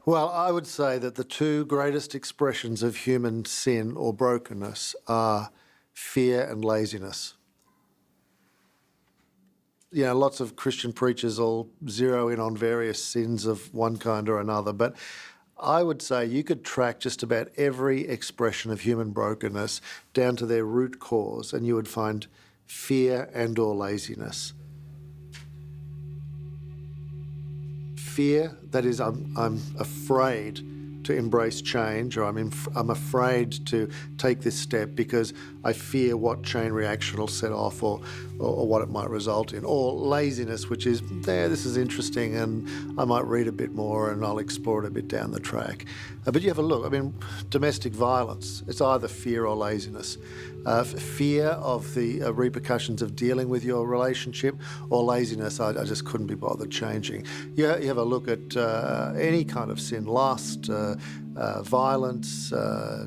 Well, I would say that the two greatest expressions of human sin or brokenness are fear and laziness. You know, lots of Christian preachers all zero in on various sins of one kind or another, but I would say you could track just about every expression of human brokenness down to their root cause, and you would find fear and or laziness. Fear, that is, I'm afraid to embrace change, or I'm afraid to take this step because I fear what chain reaction will set off or what it might result in. Or laziness, which is, this is interesting and I might read a bit more and I'll explore it a bit down the track. But you have a look, domestic violence, it's either fear or laziness. Fear of the repercussions of dealing with your relationship, or laziness, I just couldn't be bothered changing. You have a look at any kind of sin, lust, violence,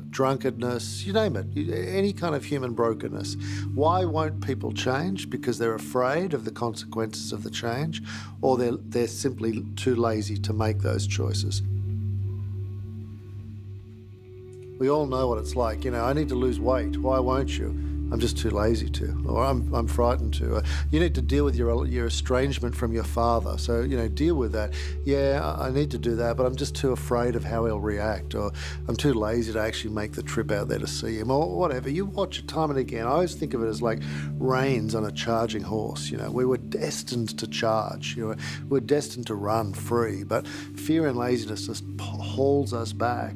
drunkenness, you name it, any kind of human brokenness. Why won't people change? Because they're afraid of the consequences of the change, or they're simply too lazy to make those choices. We all know what it's like. I need to lose weight. Why won't you? I'm just too lazy to, or I'm frightened to. You need to deal with your estrangement from your father. So, deal with that. Yeah, I need to do that, but I'm just too afraid of how he'll react, or I'm too lazy to actually make the trip out there to see him, or whatever. You watch it time and again. I always think of it as like reins on a charging horse. We were destined to charge. We're destined to run free, but fear and laziness just holds us back.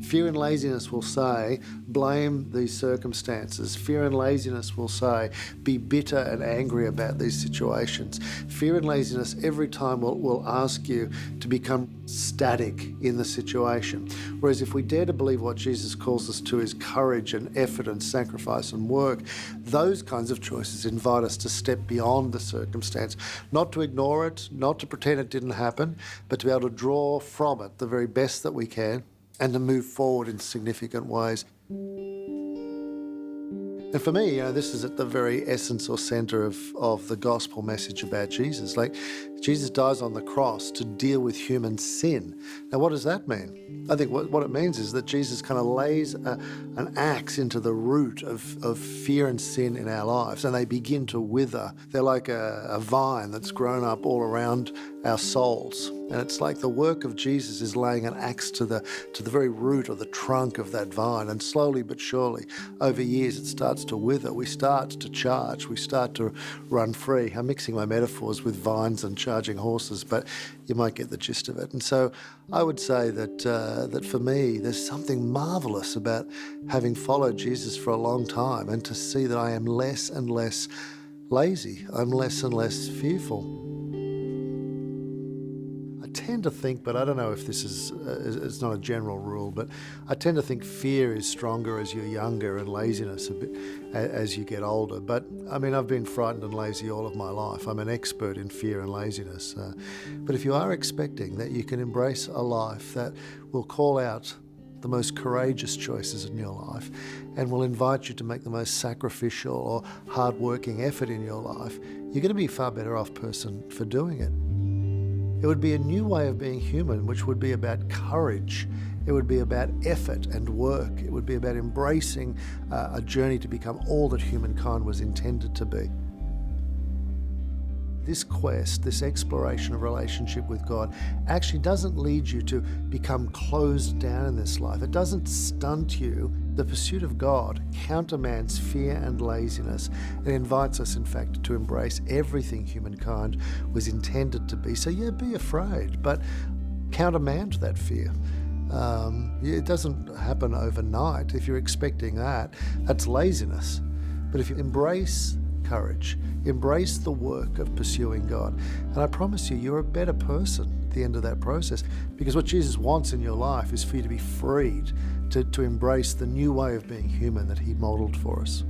Fear and laziness will say, blame these circumstances. Fear and laziness will say, be bitter and angry about these situations. Fear and laziness every time will ask you to become static in the situation. Whereas if we dare to believe what Jesus calls us to is courage and effort and sacrifice and work, those kinds of choices invite us to step beyond the circumstance, not to ignore it, not to pretend it didn't happen, but to be able to draw from it the very best that we can, and to move forward in significant ways. And for me, this is at the very essence or centre of the gospel message about Jesus. Like, Jesus dies on the cross to deal with human sin. Now, what does that mean? I think what it means is that Jesus kind of lays an axe into the root of fear and sin in our lives, and they begin to wither. They're like a vine that's grown up all around our souls. And it's like the work of Jesus is laying an axe to the very root or the trunk of that vine. And slowly but surely, over years, it starts to wither. We start to charge. We start to run free. I'm mixing my metaphors with vines and charging horses, but you might get the gist of it. And so I would say that for me, there's something marvelous about having followed Jesus for a long time, and to see that I am less and less lazy. I'm less and less fearful. I tend to think, but I don't know if this is, it's not a general rule, but I tend to think fear is stronger as you're younger and laziness a bit as you get older. But I've been frightened and lazy all of my life. I'm an expert in fear and laziness. But if you are expecting that you can embrace a life that will call out the most courageous choices in your life and will invite you to make the most sacrificial or hard-working effort in your life, you're going to be a far better off person for doing it. It would be a new way of being human, which would be about courage. It would be about effort and work. It would be about embracing a journey to become all that humankind was intended to be. This quest, this exploration of relationship with God actually doesn't lead you to become closed down in this life. It doesn't stunt you. The pursuit of God countermands fear and laziness and invites us, in fact, to embrace everything humankind was intended to be. So yeah, be afraid, but countermand that fear. It doesn't happen overnight. If you're expecting that, that's laziness. But if you embrace courage, embrace the work of pursuing God, and I promise you're a better person at the end of that process, because what Jesus wants in your life is for you to be freed to embrace the new way of being human that he modeled for us.